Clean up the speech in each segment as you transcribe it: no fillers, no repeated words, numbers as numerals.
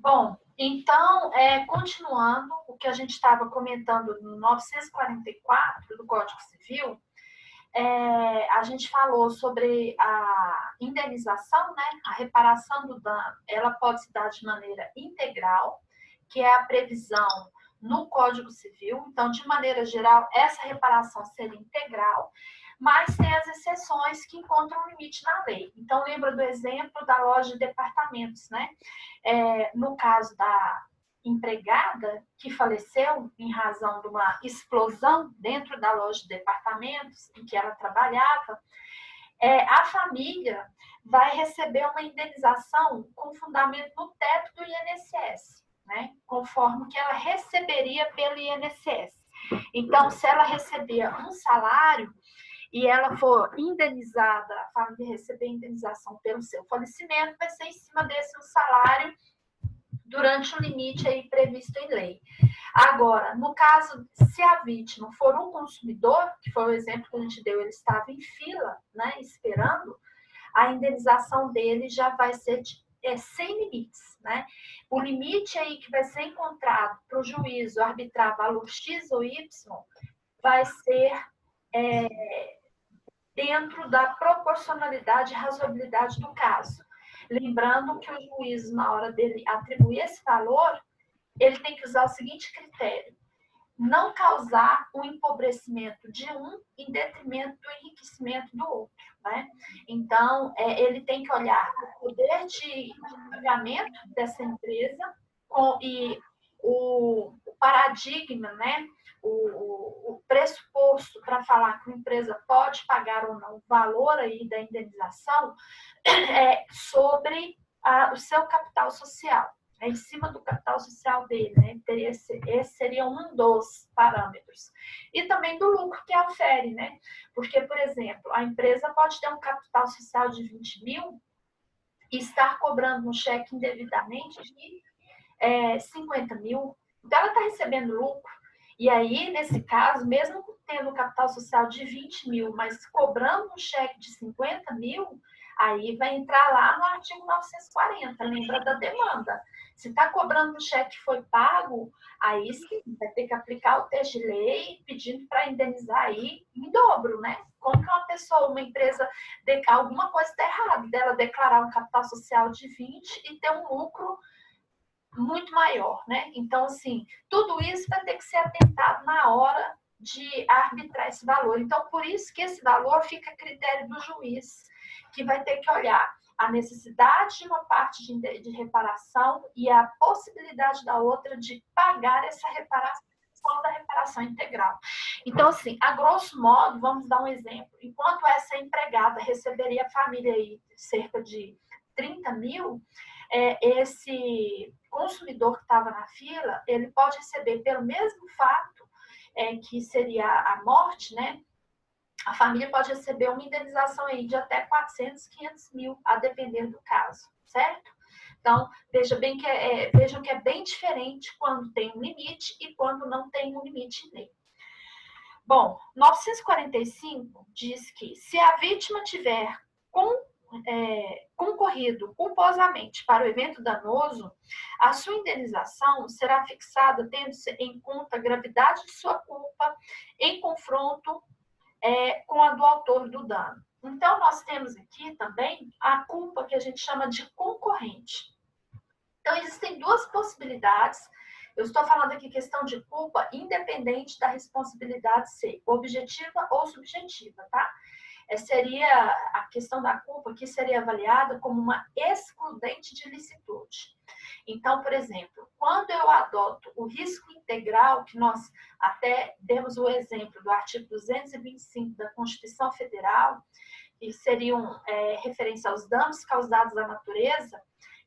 Bom, então, continuando o que a gente estava comentando no 944 do Código Civil, a gente falou sobre a indenização, né? A reparação do dano, ela pode se dar de maneira integral, que é a previsão no Código Civil. Então, de maneira geral, essa reparação seria integral, mas tem as exceções que encontram um limite na lei. Então, lembra do exemplo da loja de departamentos, né? No caso da empregada que faleceu em razão de uma explosão dentro da loja de departamentos em que ela trabalhava, a família vai receber uma indenização com fundamento no teto do INSS, né? Conforme que ela receberia pelo INSS. Então, se ela recebia um salário e ela for indenizada, a família receber indenização pelo seu falecimento, vai ser em cima desse um salário durante o limite aí previsto em lei. Agora, no caso, se a vítima for um consumidor, que foi o exemplo que a gente deu, ele estava em fila, né, esperando, a indenização dele já vai ser sem limites, né? O limite aí que vai ser encontrado para o juízo arbitrar valor X ou Y vai ser dentro da proporcionalidade e razoabilidade do caso. Lembrando que o juízo, na hora dele atribuir esse valor, ele tem que usar o seguinte critério: não causar o empobrecimento de um em detrimento do enriquecimento do outro, né? Então, ele tem que olhar o poder de pagamento dessa empresa e o paradigma, né? O pressuposto para falar que a empresa pode pagar ou não o valor aí da indenização sobre o seu capital social. Em cima do capital social dele, né? Esse seria um dos parâmetros. E também do lucro que ofere, né? Porque, por exemplo, a empresa pode ter um capital social de 20 mil e estar cobrando um cheque indevidamente de 50 mil. Então, ela está recebendo lucro. E aí, nesse caso, mesmo tendo um capital social de 20 mil, mas cobrando um cheque de 50 mil, aí vai entrar lá no artigo 940, lembra da demanda. Se está cobrando um cheque que foi pago, aí sim, vai ter que aplicar o texto de lei pedindo para indenizar aí em dobro, né? Como que uma pessoa, uma empresa, alguma coisa está errada dela declarar um capital social de 20 e ter um lucro muito maior, né? Então, assim, tudo isso vai ter que ser atentado na hora de arbitrar esse valor. Então, por isso que esse valor fica a critério do juiz, que vai ter que olhar a necessidade de uma parte de reparação e a possibilidade da outra de pagar essa reparação da reparação integral. Então, assim, a grosso modo, vamos dar um exemplo. Enquanto essa empregada receberia a família aí cerca de 30 mil, esse consumidor que estava na fila, ele pode receber pelo mesmo fato que seria a morte, né? A família pode receber uma indenização aí de até 400, 500 mil, a depender do caso, certo? Então, vejam que é bem diferente quando tem um limite e quando não tem um limite em lei. Bom, 945 diz que se a vítima tiver concorrido culposamente para o evento danoso, a sua indenização será fixada tendo-se em conta a gravidade de sua culpa em confronto com a do autor do dano. Então, nós temos aqui também a culpa que a gente chama de concorrente. Então, existem duas possibilidades. Eu estou falando aqui questão de culpa independente da responsabilidade ser objetiva ou subjetiva, tá? Seria a questão da culpa que seria avaliada como uma excludente de licitude. Então, por exemplo, quando eu adoto o risco integral, que nós até demos o exemplo do artigo 225 da Constituição Federal, que seriam referência aos danos causados à natureza,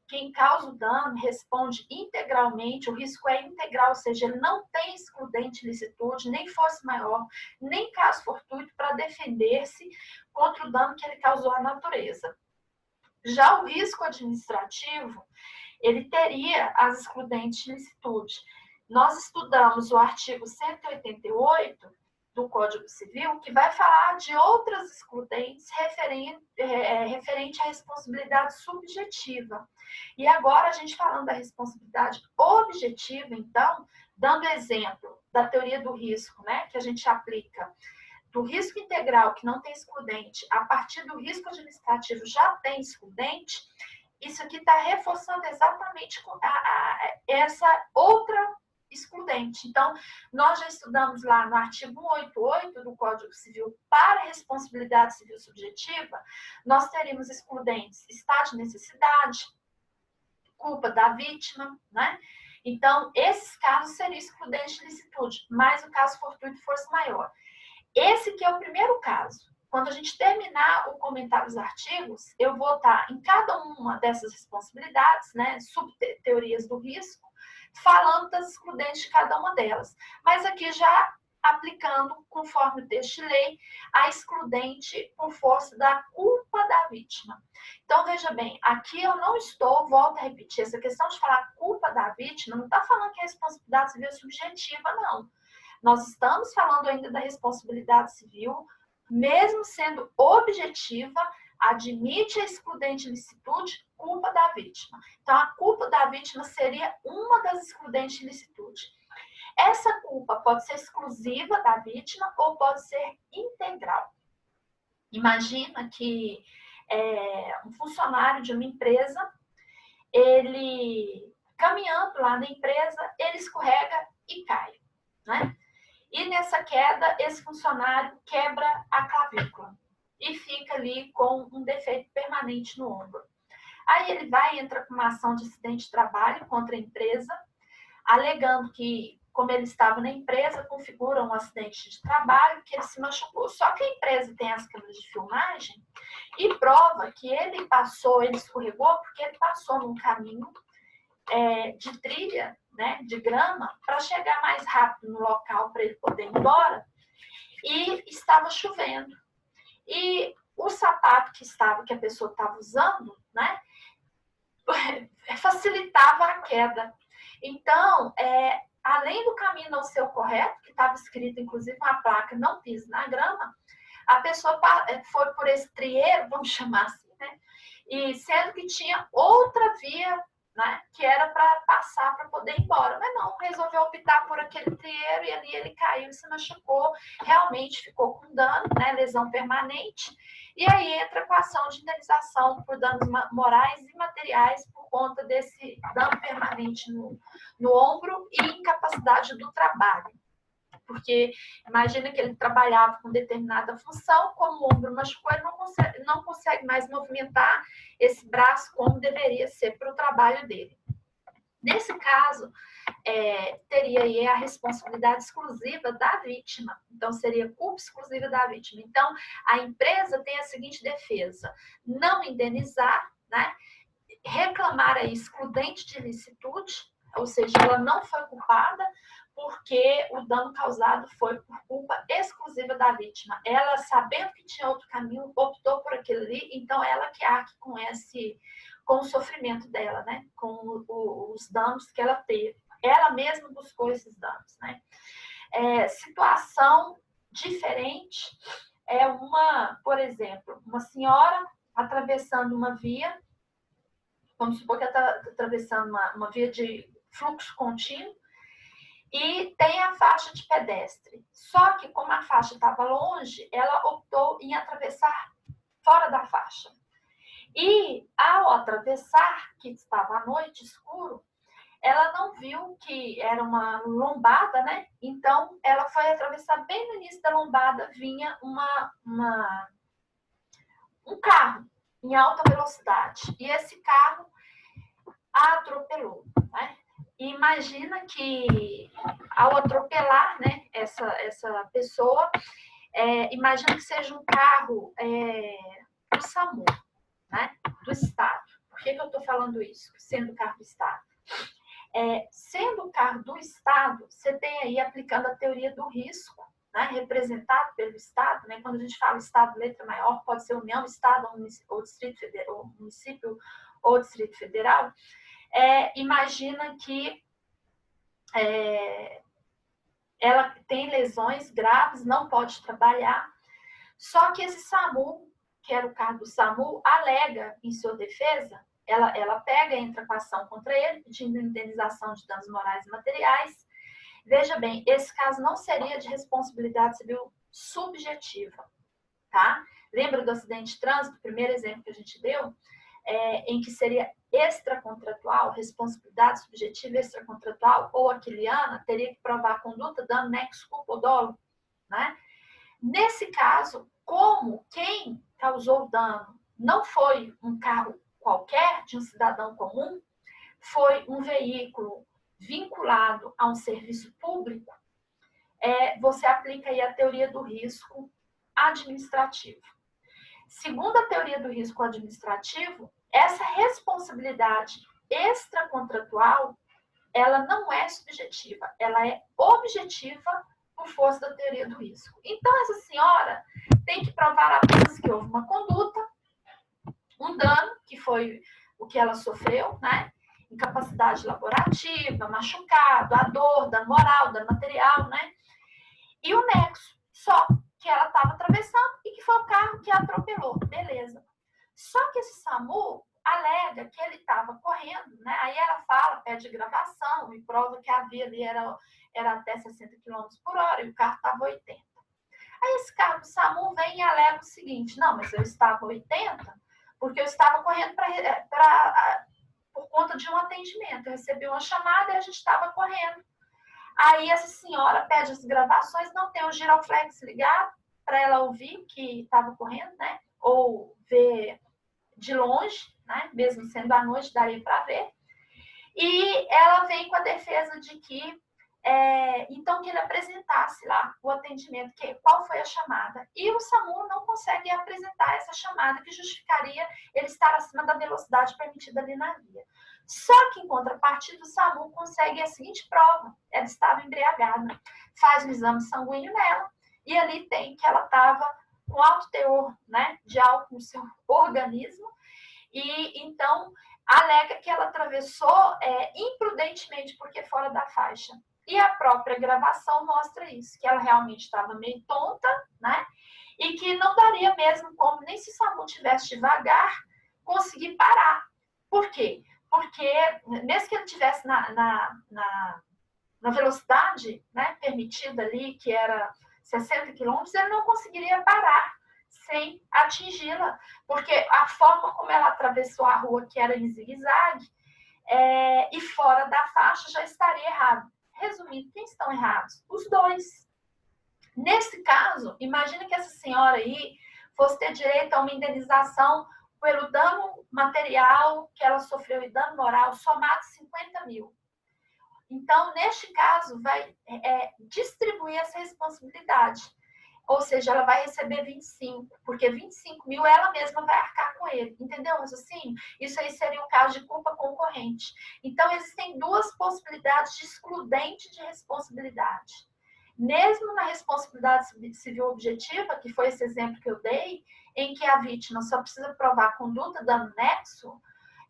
quem causa o dano responde integralmente, o risco é integral, ou seja, ele não tem excludente de licitude, nem força maior, nem caso fortuito para defender-se contra o dano que ele causou à natureza. Já o risco administrativo, ele teria as excludentes de licitude. Nós estudamos o artigo 188 do Código Civil que vai falar de outras excludentes referente à responsabilidade subjetiva. E agora, a gente falando da responsabilidade objetiva, então, dando exemplo da teoria do risco, né, que a gente aplica, do risco integral, que não tem excludente, a partir do risco administrativo já tem excludente, isso aqui está reforçando exatamente essa outra excludente. Então, nós já estudamos lá no artigo 188 do Código Civil, para responsabilidade civil subjetiva, nós teríamos excludentes estado de necessidade, culpa da vítima, né? Então, esses casos seriam excludentes de licitude, mas o caso fortuito e força maior. Esse que é o primeiro caso. Quando a gente terminar o comentário dos artigos, eu vou estar em cada uma dessas responsabilidades, né, subteorias do risco, falando das excludentes de cada uma delas. Mas aqui já aplicando, conforme o texto de lei, a excludente por força da culpa da vítima. Então, veja bem, aqui eu não estou, volto a repetir, essa questão de falar culpa da vítima, não está falando que é responsabilidade civil subjetiva, não. Nós estamos falando ainda da responsabilidade civil, mesmo sendo objetiva, admite a excludente licitude, culpa da vítima. Então, a culpa da vítima seria uma das excludentes de licitude. Essa culpa pode ser exclusiva da vítima ou pode ser integral. Imagina que um funcionário de uma empresa, ele, caminhando lá na empresa, ele escorrega e cai, né? E nessa queda, esse funcionário quebra a clavícula e fica ali com um defeito permanente no ombro. Aí ele vai e entra com uma ação de acidente de trabalho contra a empresa, alegando que, como ele estava na empresa, configura um acidente de trabalho, que ele se machucou. Só que a empresa tem as câmeras de filmagem e prova que ele escorregou porque ele passou num caminho de trilha, né, de grama, para chegar mais rápido no local para ele poder ir embora, e estava chovendo. E o sapato que a pessoa estava usando, né, facilitava a queda. Então, além do caminho não ser o correto, que estava escrito, inclusive, uma placa, não pise na grama, a pessoa foi por esse trieiro, vamos chamar assim, né, e sendo que tinha outra via, né, que era para passar para poder ir embora. Mas não, resolveu optar por aquele trieiro e ali ele caiu e se machucou, realmente ficou com dano, né, lesão permanente, e aí entra com a ação de indenização por danos morais e materiais por conta desse dano permanente no ombro e incapacidade do trabalho. Porque imagina que ele trabalhava com determinada função, como o ombro machucou, ele não consegue mais movimentar esse braço como deveria ser para o trabalho dele. Nesse caso, teria aí a responsabilidade exclusiva da vítima. Então, seria culpa exclusiva da vítima. Então, a empresa tem a seguinte defesa: não indenizar, né? Reclamar a excludente de licitude, ou seja, ela não foi culpada, porque o dano causado foi por culpa exclusiva da vítima. Ela, sabendo que tinha outro caminho, optou por aquele ali, então ela que arque com o sofrimento dela, né? Com os danos que ela teve. Ela mesma buscou esses danos, né? Situação diferente é por exemplo, uma senhora atravessando uma via, vamos supor que ela está atravessando uma via de fluxo contínuo, e tem a faixa de pedestre. Só que, como a faixa estava longe, ela optou em atravessar fora da faixa. E, ao atravessar, que estava à noite, escuro, ela não viu que era uma lombada, né? Então, ela foi atravessar bem no início da lombada, vinha um carro em alta velocidade. E esse carro a atropelou, né? E imagina que, ao atropelar, né, essa pessoa, imagina que seja um carro do SAMU, né, do Estado. Por que eu estou falando isso, sendo carro do Estado? Sendo o carro do Estado, você tem aí aplicando a teoria do risco, né, representado pelo Estado, né, quando a gente fala Estado, letra maior, pode ser União, Estado ou Distrito Federal, ou município ou Distrito Federal. Imagina que ela tem lesões graves, não pode trabalhar. Só que esse SAMU, que era o cargo do SAMU, alega em sua defesa, ela pega e entra com ação contra ele, pedindo indenização de danos morais e materiais. Veja bem, esse caso não seria de responsabilidade civil subjetiva, tá? Lembra do acidente de trânsito, o primeiro exemplo que a gente deu? Em que seria extracontratual, responsabilidade subjetiva extracontratual ou aquiliana, teria que provar a conduta, dano, nexo, culpa ou dolo, né? Nesse caso, como quem causou o dano não foi um carro qualquer de um cidadão comum, foi um veículo vinculado a um serviço público, você aplica aí a teoria do risco administrativo. Segundo a teoria do risco administrativo, essa responsabilidade extracontratual, ela não é subjetiva, ela é objetiva por força da teoria do risco. Então, essa senhora tem que provar apenas que houve uma conduta, um dano, que foi o que ela sofreu, né? Incapacidade laborativa, machucado, a dor, dano moral, dano material, né? E o nexo, só que ela estava atravessando e que foi o carro que a atropelou. Beleza. Só que esse SAMU alega que ele estava correndo, né? Aí ela fala, pede gravação e prova que a via ali era até 60 km por hora e o carro estava 80. Aí esse carro do SAMU vem e alega o seguinte, não, mas eu estava 80 porque eu estava correndo por conta de um atendimento. Eu recebi uma chamada e a gente estava correndo. Aí essa senhora pede as gravações, não tem o giroflex ligado para ela ouvir que estava correndo, né? Ou ver de longe, né? Mesmo sendo à noite, daria para ver. E ela vem com a defesa de que, então, que ele apresentasse lá o atendimento, qual foi a chamada. E o SAMU não consegue apresentar essa chamada que justificaria ele estar acima da velocidade permitida ali na via. Só que, em contrapartida, o SAMU consegue a seguinte prova. Ela estava embriagada. Faz um exame sanguíneo nela e ali tem que ela estava com alto teor, né, de álcool no seu organismo e, então, alega que ela atravessou imprudentemente porque fora da faixa. E a própria gravação mostra isso, que ela realmente estava meio tonta, né, e que não daria mesmo como, nem se o SAMU tivesse devagar, conseguir parar. Por quê? Porque, mesmo que ele estivesse na velocidade, né, permitida ali, que era 60 km, ele não conseguiria parar sem atingi-la, porque a forma como ela atravessou a rua, que era em zigue-zague, e fora da faixa, já estaria errado. Resumindo, quem estão errados? Os dois. Nesse caso, imagina que essa senhora aí fosse ter direito a uma indenização pelo dano material que ela sofreu e dano moral, somado 50 mil. Então, neste caso, vai distribuir essa responsabilidade. Ou seja, ela vai receber 25, porque 25 mil ela mesma vai arcar com ele. Entendeu, raciocínio? Isso aí seria um caso de culpa concorrente. Então, existem duas possibilidades de excludente de responsabilidade. Mesmo na responsabilidade civil objetiva, que foi esse exemplo que eu dei, em que a vítima só precisa provar a conduta, dano nexo,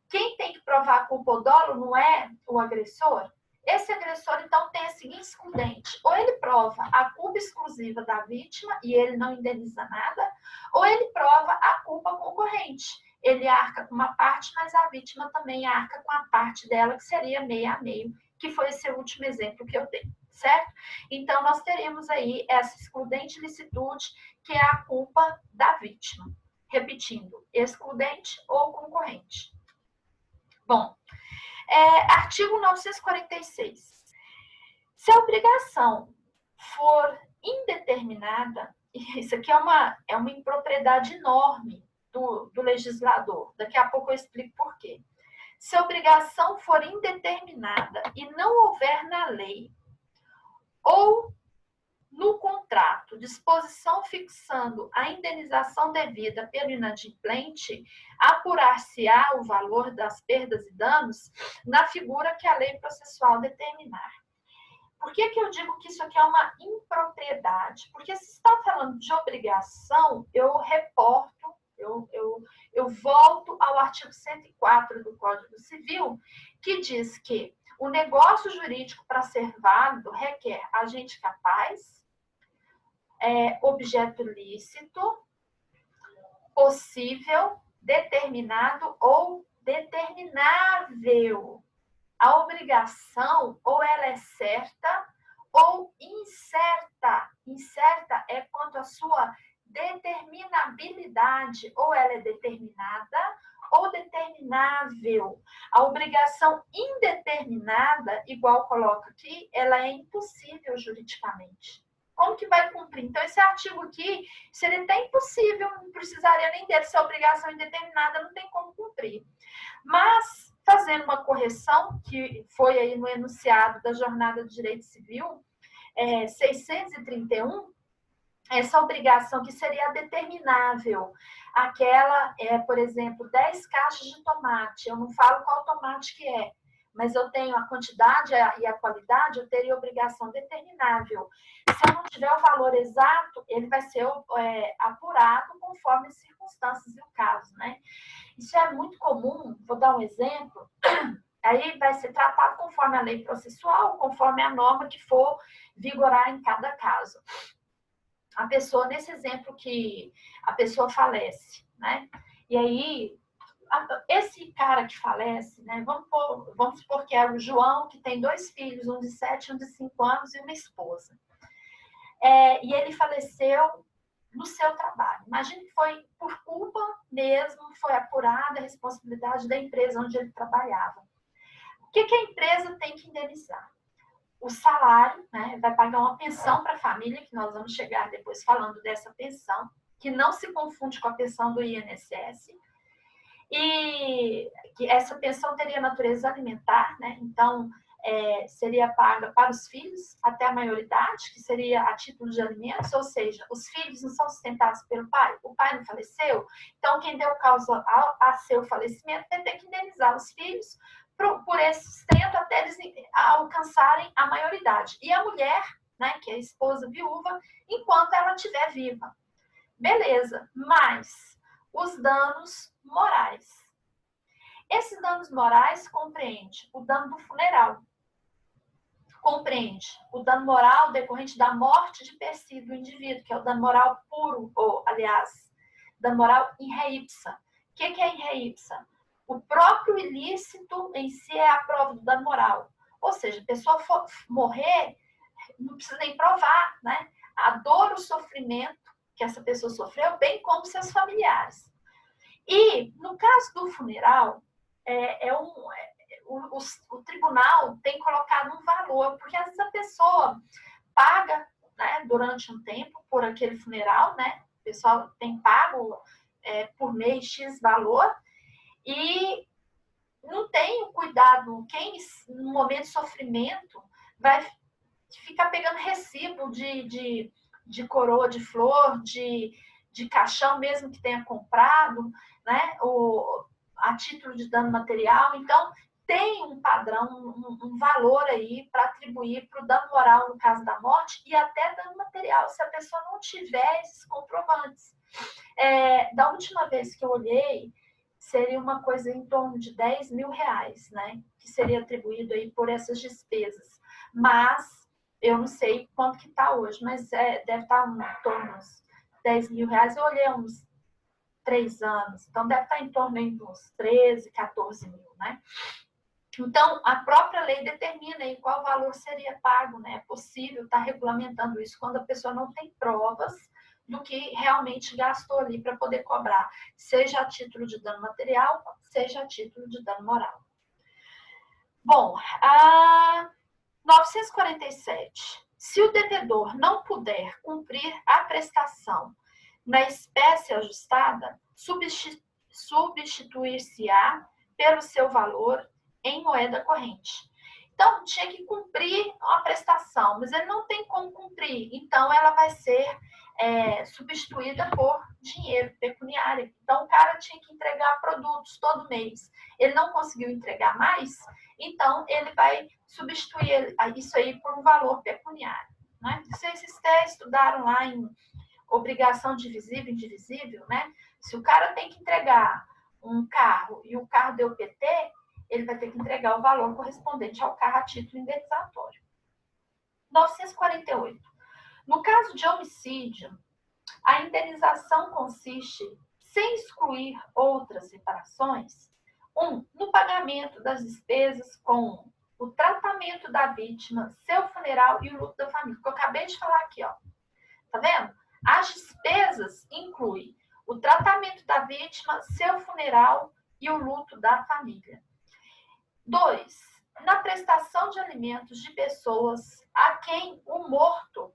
quem tem que provar a culpa ou dolo não é o agressor. Esse agressor, então, tem a seguinte excludente. Ou ele prova a culpa exclusiva da vítima e ele não indeniza nada, ou ele prova a culpa concorrente. Ele arca com uma parte, mas a vítima também arca com a parte dela, que seria meio a meio, que foi esse último exemplo que eu dei, certo? Então, nós teríamos aí essa excludente licitude, que é a culpa da vítima. Repetindo, excludente ou concorrente. Bom, artigo 946. Se a obrigação for indeterminada, isso aqui é uma impropriedade enorme do legislador. Daqui a pouco eu explico por quê. Se a obrigação for indeterminada e não houver na lei ou no contrato disposição fixando a indenização devida pelo inadimplente, apurar-se-á o valor das perdas e danos na figura que a lei processual determinar. Por que eu digo que isso aqui é uma impropriedade? Porque se está falando de obrigação, eu reporto, eu volto ao artigo 104 do Código Civil, que diz que O negócio jurídico, para ser válido, requer agente capaz, objeto lícito, possível, determinado ou determinável. A obrigação, ou ela é certa ou incerta. Incerta é quanto à sua determinabilidade, ou ela é determinada ou determinável. A obrigação indeterminada, igual coloca aqui, ela é impossível juridicamente. Como que vai cumprir? Então, esse artigo aqui seria até impossível, não precisaria nem dele, se a obrigação indeterminada não tem como cumprir. Mas, fazendo uma correção, que foi aí no enunciado da Jornada do Direito Civil, 631, essa obrigação que seria determinável, aquela, por exemplo, 10 caixas de tomate, eu não falo qual tomate que é, mas eu tenho a quantidade e a qualidade, eu teria obrigação determinável. Se eu não tiver o valor exato, ele vai ser apurado conforme as circunstâncias e o caso, né? Isso é muito comum, vou dar um exemplo, aí vai ser tratado conforme a lei processual, conforme a norma que for vigorar em cada caso. A pessoa, nesse exemplo que a pessoa falece, né? E aí, esse cara que falece, né? Vamos supor que é o João, que tem 2 filhos, um de 7, um de 5 anos e uma esposa. E ele faleceu no seu trabalho. Imagine que foi por culpa mesmo, foi apurada a responsabilidade da empresa onde ele trabalhava. O que a empresa tem que indenizar? O salário, né, vai pagar uma pensão para a família, que nós vamos chegar depois falando dessa pensão, que não se confunde com a pensão do INSS, e que essa pensão teria natureza alimentar, né? Então, seria paga para os filhos até a maioridade, que seria a título de alimentos, ou seja, os filhos não são sustentados pelo pai, o pai não faleceu, então quem deu causa a seu falecimento tem que indenizar os filhos por esse sustento até eles alcançarem a maioridade. E a mulher, né, que é a esposa viúva, enquanto ela estiver viva. Beleza, mas os danos morais. Esses danos morais compreende o dano do funeral, compreende o dano moral decorrente da morte de per si do indivíduo, que é o dano moral puro, ou, aliás, dano moral in re ipsa. O que é in re ipsa? O próprio ilícito em si é a prova do dano moral. Ou seja, a pessoa morrer, não precisa nem provar, né? A dor, o sofrimento que essa pessoa sofreu, bem como seus familiares. E, no caso do funeral, o tribunal tem colocado um valor, porque às vezes a pessoa paga, né, durante um tempo por aquele funeral, né? O pessoal tem pago por mês X valor, e não tem o cuidado, quem no momento de sofrimento vai ficar pegando recibo de coroa de flor, de caixão mesmo que tenha comprado, né? A título de dano material. Então, tem um padrão, um valor aí para atribuir para o dano moral no caso da morte e até dano material, se a pessoa não tiver esses comprovantes. Da última vez que eu olhei, seria uma coisa em torno de 10 mil reais, né? Que seria atribuído aí por essas despesas. Mas eu não sei quanto que está hoje, mas deve estar em torno de 10 mil reais. Eu olhei uns 3 anos, então deve estar em torno de uns 13, 14 mil, né? Então, a própria lei determina aí qual valor seria pago, né? É possível estar regulamentando isso quando a pessoa não tem provas do que realmente gastou ali para poder cobrar, seja a título de dano material, seja a título de dano moral. Bom, 947. Se o devedor não puder cumprir a prestação na espécie ajustada, substituir-se-á pelo seu valor em moeda corrente. Então, tinha que cumprir uma prestação, mas ele não tem como cumprir. Então, ela vai ser substituída por dinheiro pecuniário. Então, o cara tinha que entregar produtos todo mês. Ele não conseguiu entregar mais, então ele vai substituir isso aí por um valor pecuniário. Né? Vocês até estudaram lá em obrigação divisível e indivisível, né? Se o cara tem que entregar um carro e o carro deu PT, ele vai ter que entregar o valor correspondente ao carro a título indenizatório. 948. No caso de homicídio, a indenização consiste, sem excluir outras reparações, no pagamento das despesas com o tratamento da vítima, seu funeral e o luto da família. Que eu acabei de falar aqui, ó. Tá vendo? As despesas incluem o tratamento da vítima, seu funeral e o luto da família. 2. Na prestação de alimentos de pessoas a quem o morto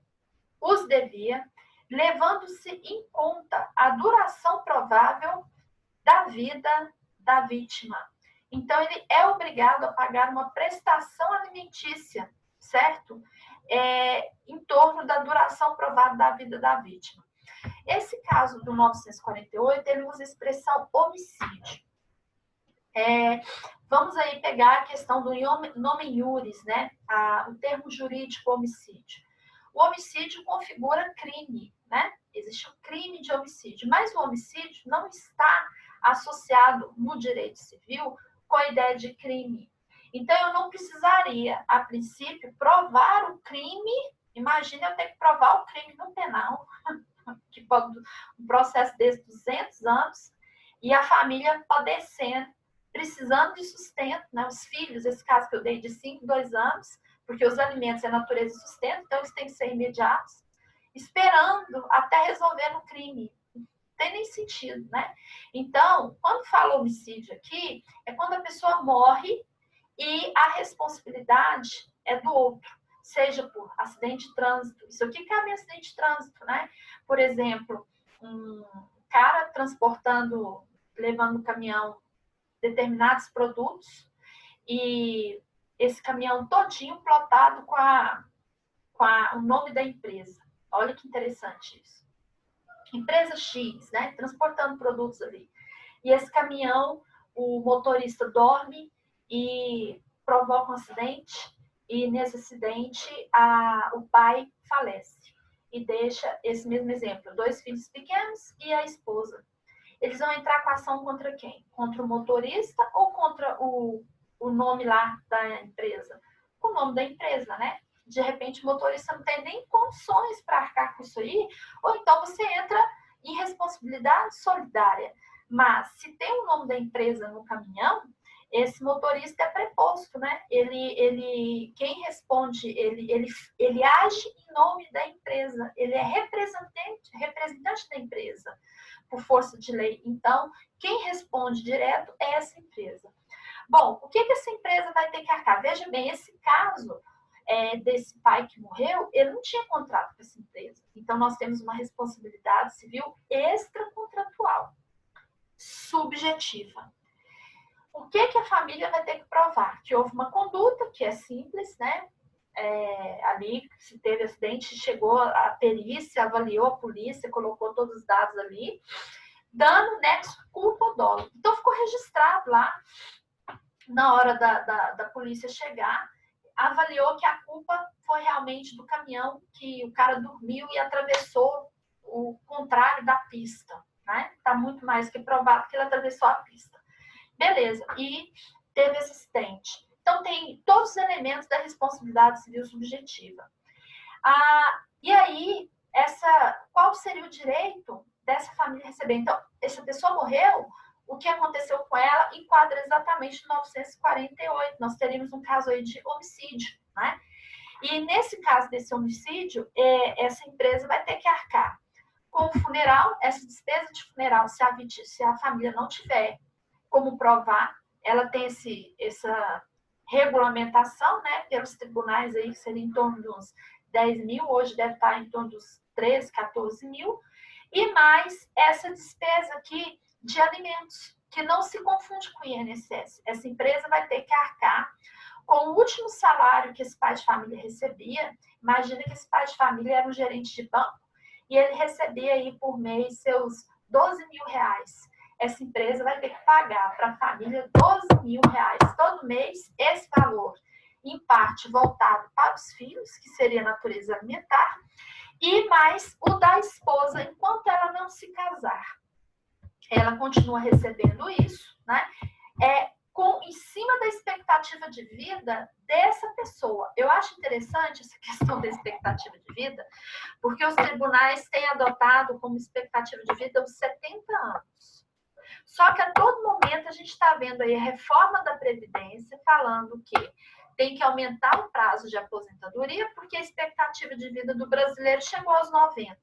os devia, levando-se em conta a duração provável da vida da vítima. Então, ele é obrigado a pagar uma prestação alimentícia, certo? Em torno da duração provável da vida da vítima. Esse caso do 948, ele usa a expressão homicídio. Vamos aí pegar a questão do nomen iuris, né? O termo jurídico homicídio. O homicídio configura crime, né? Existe um crime de homicídio, mas o homicídio não está associado no direito civil com a ideia de crime. Então, eu não precisaria, a princípio, provar o crime. Imagina eu ter que provar o crime no penal, que pode um processo desse 200 anos, e a família padecendo, precisando de sustento, né? Os filhos, esse caso que eu dei de 5, 2 anos, porque os alimentos é natureza e sustento, então eles têm que ser imediatos, esperando até resolver no crime. Não tem nem sentido, né? Então, quando fala homicídio aqui, é quando a pessoa morre e a responsabilidade é do outro, seja por acidente de trânsito. Isso aqui cabe em acidente de trânsito, né? Por exemplo, um cara transportando, levando no caminhão determinados produtos e esse caminhão todinho plotado com o nome da empresa. Olha que interessante isso. Empresa X, né? Transportando produtos ali. E esse caminhão, o motorista dorme e provoca um acidente, e nesse acidente o pai falece. E deixa esse mesmo exemplo, 2 filhos pequenos e a esposa. Eles vão entrar com a ação contra quem? Contra o motorista ou contra o nome lá da empresa? Com o nome da empresa, né? De repente o motorista não tem nem condições para arcar com isso aí, ou então você entra em responsabilidade solidária. Mas se tem o nome da empresa no caminhão, esse motorista é preposto, né? Quem responde, ele age em nome da empresa, ele é representante da empresa, por força de lei. Então, quem responde direto é essa empresa. Bom, o que essa empresa vai ter que arcar? Veja bem, esse caso desse pai que morreu, ele não tinha contrato com essa empresa. Então, nós temos uma responsabilidade civil extracontratual, subjetiva. O que a família vai ter que provar? Que houve uma conduta, que é simples, né? Ali, se teve acidente, chegou a perícia, avaliou a polícia, colocou todos os dados ali. Dano, nexo, culpa ou dolo. Então, ficou registrado lá, na hora da polícia chegar, avaliou que a culpa foi realmente do caminhão, que o cara dormiu e atravessou o contrário da pista, né? Está muito mais que provado que ele atravessou a pista. Beleza, e teve esse acidente. Então, tem todos os elementos da responsabilidade civil subjetiva. E aí, qual seria o direito dessa família receber? Então, essa pessoa morreu, o que aconteceu com ela enquadra exatamente no 948. Nós teríamos um caso aí de homicídio, né? E nesse caso desse homicídio, essa empresa vai ter que arcar com o funeral, essa despesa de funeral, se a família não tiver como provar, ela tem essa regulamentação, né, pelos tribunais aí, que seria em torno de uns 10 mil, hoje deve estar em torno dos 13, 14 mil, e mais essa despesa aqui de alimentos, que não se confunde com o INSS. Essa empresa vai ter que arcar com o último salário que esse pai de família recebia. Imagina que esse pai de família era um gerente de banco, e ele recebia aí por mês seus 12 mil reais. Essa empresa vai ter que pagar para a família 12 mil reais todo mês, esse valor, em parte voltado para os filhos, que seria a natureza alimentar, e mais o da esposa, enquanto ela não se casar. Ela continua recebendo isso, né? em cima da expectativa de vida dessa pessoa. Eu acho interessante essa questão da expectativa de vida, porque os tribunais têm adotado como expectativa de vida os 70 anos. Só que a todo momento a gente está vendo aí a reforma da Previdência falando que tem que aumentar o prazo de aposentadoria, porque a expectativa de vida do brasileiro chegou aos 90.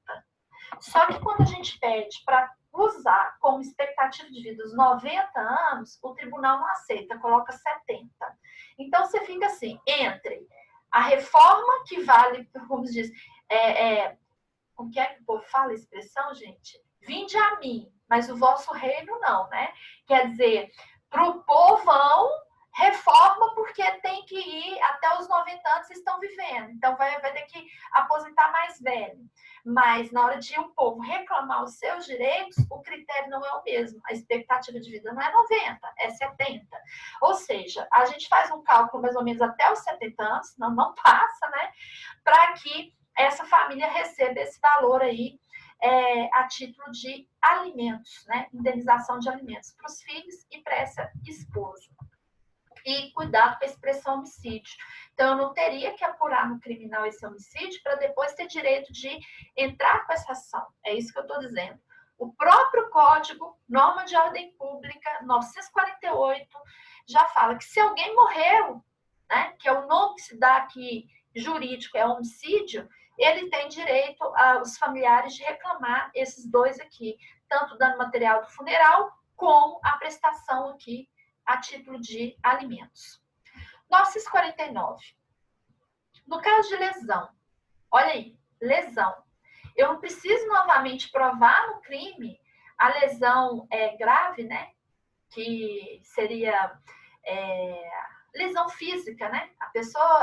Só que quando a gente pede para usar como expectativa de vida os 90 anos, o tribunal não aceita, coloca 70. Então, você fica assim, entre a reforma que vale, como se diz, como que é que o povo fala a expressão, gente? Vinde a mim, mas o vosso reino não, né? Quer dizer, para o povão, reforma porque tem que ir até os 90 anos que estão vivendo. Então, vai ter que aposentar mais velho. Mas, na hora de o povo reclamar os seus direitos, o critério não é o mesmo. A expectativa de vida não é 90, é 70. Ou seja, a gente faz um cálculo mais ou menos até os 70 anos, senão não passa, né? Para que essa família receba esse valor aí a título de alimentos, né? Indenização de alimentos para os filhos e para essa esposa. E cuidado com a expressão homicídio. Então, eu não teria que apurar no criminal esse homicídio para depois ter direito de entrar com essa ação. É isso que eu estou dizendo. O próprio Código, Norma de Ordem Pública, 948, já fala que se alguém morreu, né, que é o nome que se dá aqui jurídico, é homicídio, ele tem direito, os familiares, de reclamar esses dois aqui, tanto dano material do funeral, como a prestação aqui a título de alimentos. 949. No caso de lesão, olha aí, lesão. Eu não preciso novamente provar no crime a lesão grave, né? Que seria lesão física, né? A pessoa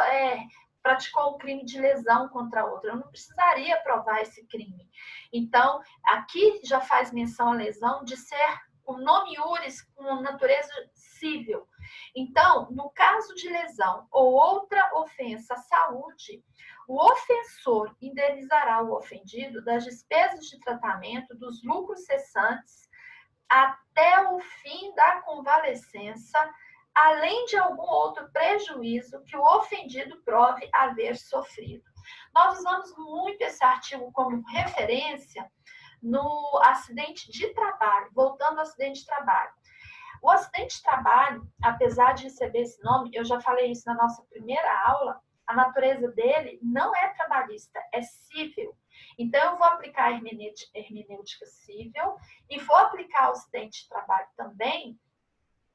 praticou um crime de lesão contra outra. Eu não precisaria provar esse crime. Então, aqui já faz menção à lesão de ser o nome iuris com natureza civil. Então, no caso de lesão ou outra ofensa à saúde, o ofensor indenizará o ofendido das despesas de tratamento, dos lucros cessantes, até o fim da convalescença, além de algum outro prejuízo que o ofendido prove haver sofrido. Nós usamos muito esse artigo como referência no acidente de trabalho, voltando ao acidente de trabalho. O acidente de trabalho, apesar de receber esse nome, eu já falei isso na nossa primeira aula, a natureza dele não é trabalhista, é civil. Então, eu vou aplicar a hermenêutica civil e vou aplicar o acidente de trabalho também,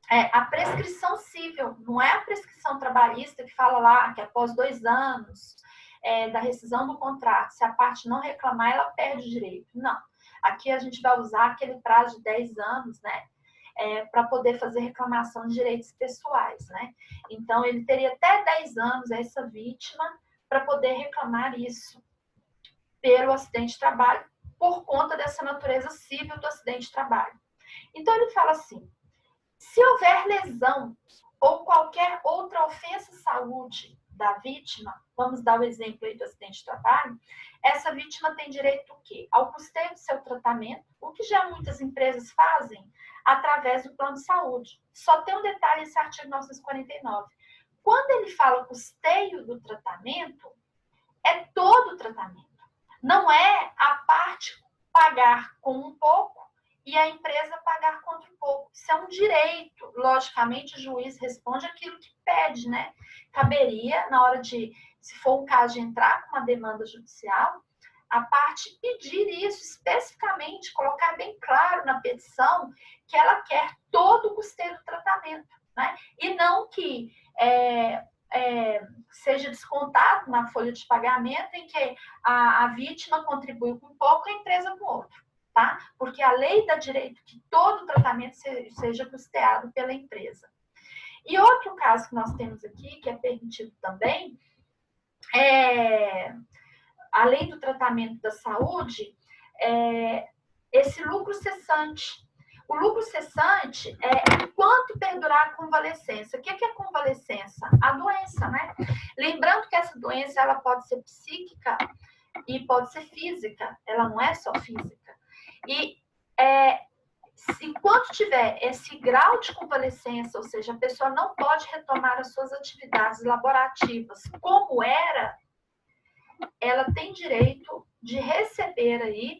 a prescrição civil, não é a prescrição trabalhista que fala lá que após 2 anos da rescisão do contrato, se a parte não reclamar, ela perde o direito. Não. Aqui a gente vai usar aquele prazo de 10 anos, né? Para poder fazer reclamação de direitos pessoais, né? Então, ele teria até 10 anos, essa vítima, para poder reclamar isso pelo acidente de trabalho, por conta dessa natureza civil do acidente de trabalho. Então, ele fala assim, se houver lesão ou qualquer outra ofensa à saúde da vítima, vamos dar o exemplo aí do acidente de trabalho, essa vítima tem direito ao quê? Ao custeio do seu tratamento, o que já muitas empresas fazem através do plano de saúde. Só tem um detalhe nesse artigo 949. Quando ele fala custeio do tratamento, é todo o tratamento. Não é a parte pagar com um pouco e a empresa pagar contra um pouco. Isso é um direito. Logicamente, o juiz responde aquilo que pede, né? Caberia, na hora de, se for um caso de entrar com uma demanda judicial, a parte pedir isso especificamente, colocar bem claro na petição que ela quer todo o custeio do tratamento, né? E não que seja descontado na folha de pagamento em que a vítima contribui com um pouco e a empresa com outro, tá? Porque a lei dá direito que todo o tratamento seja custeado pela empresa. E outro caso que nós temos aqui, que é permitido também, além do tratamento da saúde, esse lucro cessante. O lucro cessante é enquanto perdurar a convalescença. O que é convalescença? A doença, né? Lembrando que essa doença ela pode ser psíquica e pode ser física. Ela não é só física. E enquanto tiver esse grau de convalescência, ou seja, a pessoa não pode retomar as suas atividades laborativas como era, ela tem direito de receber aí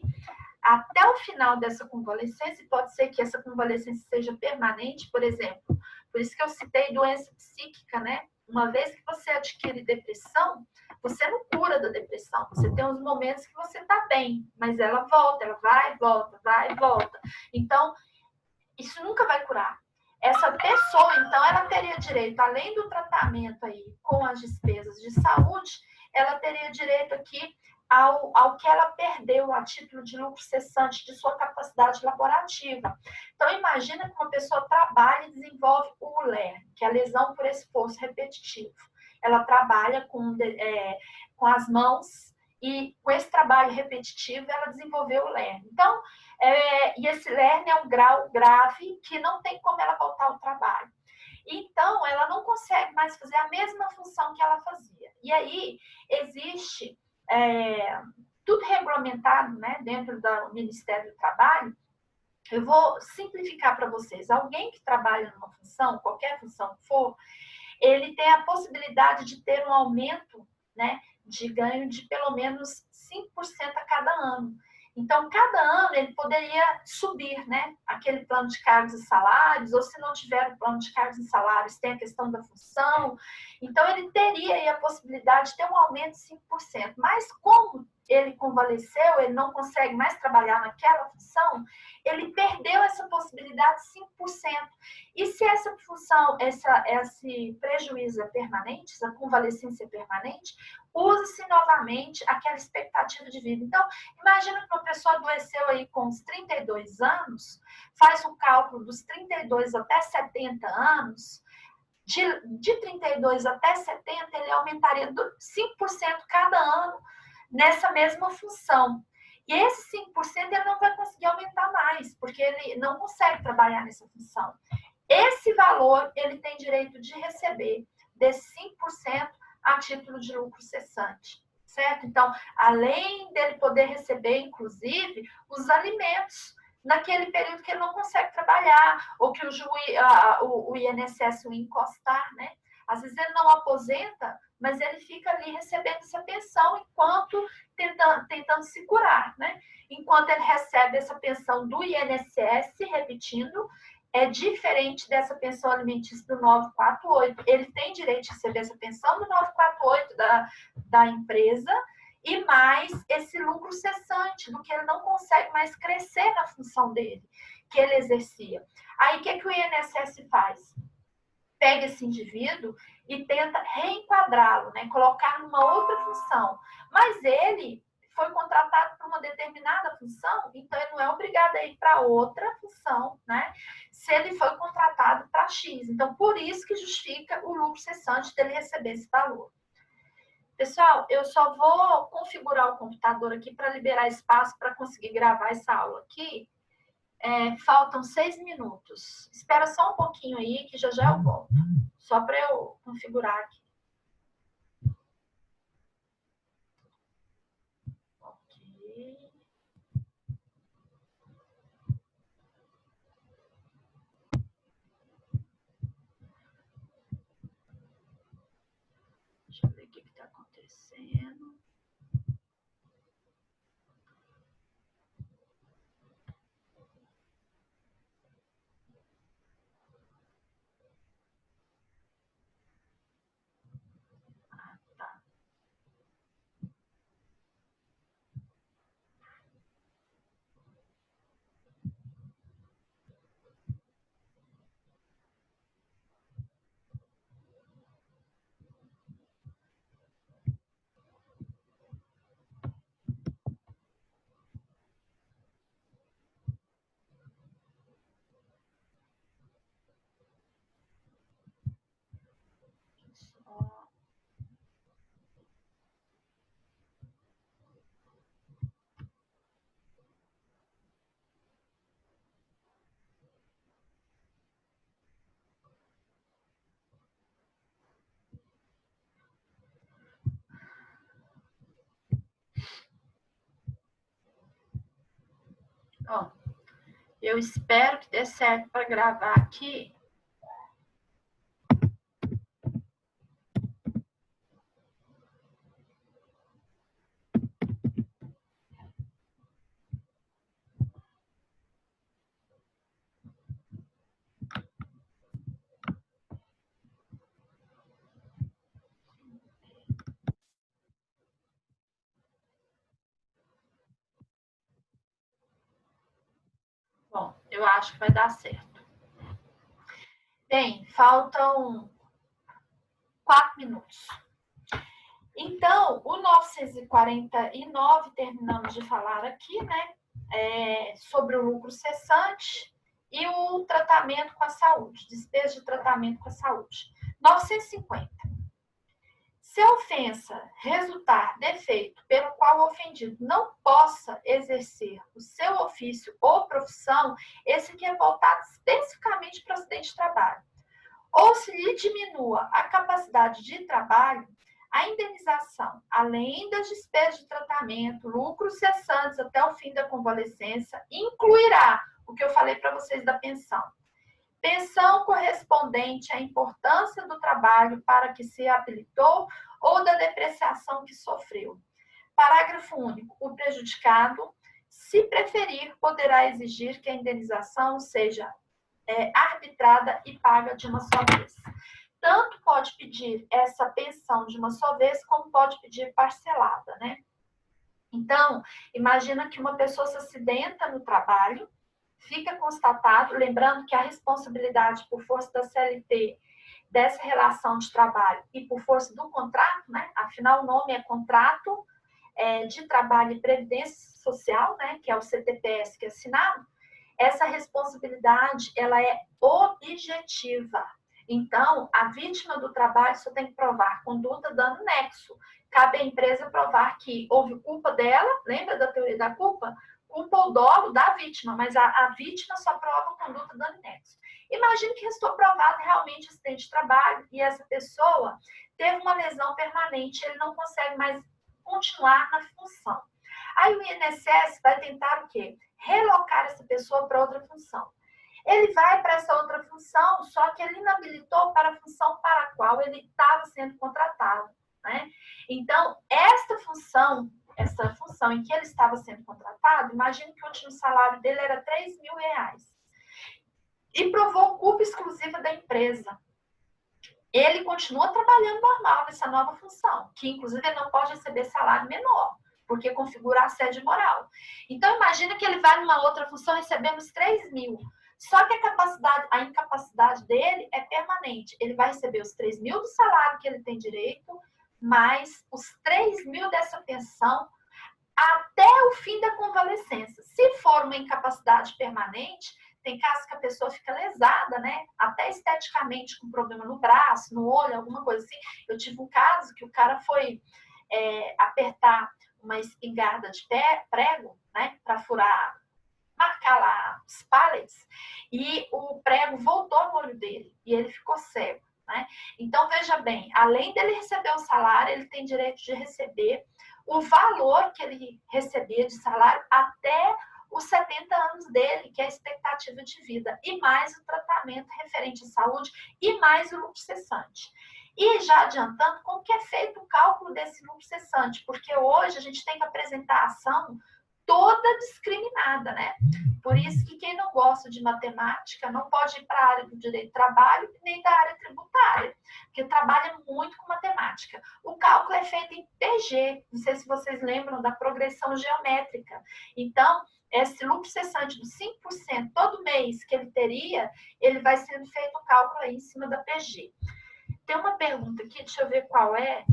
até o final dessa convalescência. Pode ser que essa convalescência seja permanente, por exemplo. Por isso que eu citei doença psíquica, né? Uma vez que você adquire depressão, você não cura da depressão. Você tem uns momentos que você está bem, mas ela volta, ela vai e volta, vai e volta. Então, isso nunca vai curar. Essa pessoa, então, ela teria direito, além do tratamento aí com as despesas de saúde, ela teria direito aqui ao que ela perdeu a título de lucro cessante de sua capacidade laborativa. Então, imagina que uma pessoa trabalha e desenvolve o LER, que é a lesão por esforço repetitivo. Ela trabalha com as mãos e com esse trabalho repetitivo ela desenvolveu o LER. Então, e esse LER é um grau grave que não tem como ela voltar ao trabalho. Então, ela não consegue mais fazer a mesma função que ela fazia. E aí, existe tudo regulamentado, né, dentro do Ministério do Trabalho. Eu vou simplificar para vocês. Alguém que trabalha numa função, qualquer função que for, ele tem a possibilidade de ter um aumento, né, de ganho de pelo menos 5% a cada ano. Então, cada ano ele poderia subir, né, aquele plano de cargos e salários, ou se não tiver o plano de cargos e salários, tem a questão da função. Então, ele teria aí a possibilidade de ter um aumento de 5%. Mas como ele convalesceu, ele não consegue mais trabalhar naquela função, ele perdeu essa possibilidade de 5%. E se essa função, esse prejuízo é permanente, essa convalescência é permanente, usa-se novamente aquela expectativa de vida. Então, imagina que uma pessoa adoeceu aí com os 32 anos, faz o cálculo dos 32 até 70 anos, de 32 até 70, ele aumentaria 5% cada ano nessa mesma função. E esse 5% ele não vai conseguir aumentar mais, porque ele não consegue trabalhar nessa função. Esse valor ele tem direito de receber desse 5% a título de lucro cessante, certo? Então, além dele poder receber, inclusive, os alimentos naquele período que ele não consegue trabalhar, ou que o INSS o encostar, né? Às vezes ele não aposenta, mas ele fica ali recebendo essa pensão enquanto tentando se curar, né? Enquanto ele recebe essa pensão do INSS, repetindo, é diferente dessa pensão alimentícia do 948. Ele tem direito de receber essa pensão do 948 da empresa e mais esse lucro cessante, do que ele não consegue mais crescer na função dele, que ele exercia. Aí, o que o INSS faz? Pega esse indivíduo e tenta reenquadrá-lo, né? Colocar numa outra função. Mas ele foi contratado para uma determinada função, então ele não é obrigado a ir para outra função, né? Se ele foi contratado para X. Então, por isso que justifica o lucro cessante dele receber esse valor. Pessoal, eu só vou configurar o computador aqui para liberar espaço para conseguir gravar essa aula aqui. Faltam 6 minutos. Espera só um pouquinho aí, que já eu volto. Só para eu configurar aqui. Ok. Deixa eu ver o que está acontecendo. Tá. Só... Ó, Eu espero que dê certo para gravar aqui. Bom, eu acho que vai dar certo. Bem, faltam 4 minutos. Então, o 949, terminamos de falar aqui, né? Sobre o lucro cessante e o tratamento com a saúde, despesa de tratamento com a saúde. 950. Se a ofensa resultar defeito pelo qual o ofendido não possa exercer o seu ofício ou profissão, esse aqui é voltado especificamente para o acidente de trabalho, ou se lhe diminua a capacidade de trabalho, a indenização, além das despesas de tratamento, lucros cessantes até o fim da convalescência, incluirá o que eu falei para vocês da pensão. Pensão correspondente à importância do trabalho para que se habilitou ou da depreciação que sofreu. Parágrafo único. O prejudicado, se preferir, poderá exigir que a indenização seja arbitrada e paga de uma só vez. Tanto pode pedir essa pensão de uma só vez, como pode pedir parcelada, né? Então, imagina que uma pessoa se acidenta no trabalho, fica constatado, lembrando que a responsabilidade por força da CLT dessa relação de trabalho e por força do contrato, né? Afinal, o nome é contrato de trabalho e previdência social, né? Que é o CTPS que é assinado. Essa responsabilidade, ela é objetiva. Então, a vítima do trabalho só tem que provar conduta dano nexo. Cabe à empresa provar que houve culpa dela, lembra da teoria da culpa? Culpa ou dolo da vítima, mas a vítima só prova conduta dano nexo. Imagine que restou provado realmente acidente de trabalho e essa pessoa teve uma lesão permanente, ele não consegue mais continuar na função. Aí o INSS vai tentar o quê? Relocar essa pessoa para outra função. Ele vai para essa outra função, só que ele inabilitou para a função para a qual ele estava sendo contratado, né? Então, essa função em que ele estava sendo contratado, imagine que o último salário dele era R$3.000 e provou culpa exclusiva da empresa. Ele continua trabalhando normal nessa nova função, que inclusive ele não pode receber salário menor, porque configura assédio moral. Então, imagina que ele vai numa outra função recebendo os 3.000. Só que a incapacidade dele é permanente. Ele vai receber os 3.000 do salário que ele tem direito, mais os 3.000 dessa pensão até o fim da convalescência. Se for uma incapacidade permanente, tem casos que a pessoa fica lesada, né? Até esteticamente, com problema no braço, no olho, alguma coisa assim. Eu tive um caso que o cara foi apertar uma espingarda de prego, né? Para furar, marcar lá os pallets, e o prego voltou no olho dele e ele ficou cego, né? Então, veja bem, além dele receber o salário, ele tem direito de receber o valor que ele recebia de salário até os 70 anos dele, que é a expectativa de vida, e mais o tratamento referente à saúde, e mais o lucro cessante. E já adiantando, como que é feito o cálculo desse lucro cessante? Porque hoje a gente tem que apresentar a ação toda discriminada, né? Por isso que quem não gosta de matemática não pode ir para a área do direito do trabalho nem da área tributária, porque trabalha muito com matemática. O cálculo é feito em PG, não sei se vocês lembram da progressão geométrica. Então, esse lucro cessante dos 5% todo mês que ele teria, ele vai sendo feito o cálculo aí em cima da PG. Tem uma pergunta aqui, deixa eu ver qual é.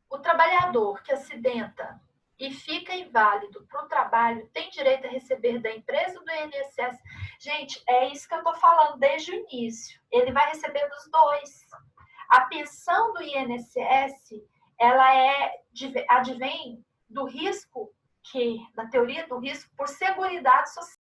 O trabalhador que acidenta e fica inválido para o trabalho tem direito a receber da empresa ou do INSS? Gente, é isso que eu estou falando desde o início. Ele vai receber dos dois. A pensão do INSS, ela advém do risco, da teoria do risco por seguridade social.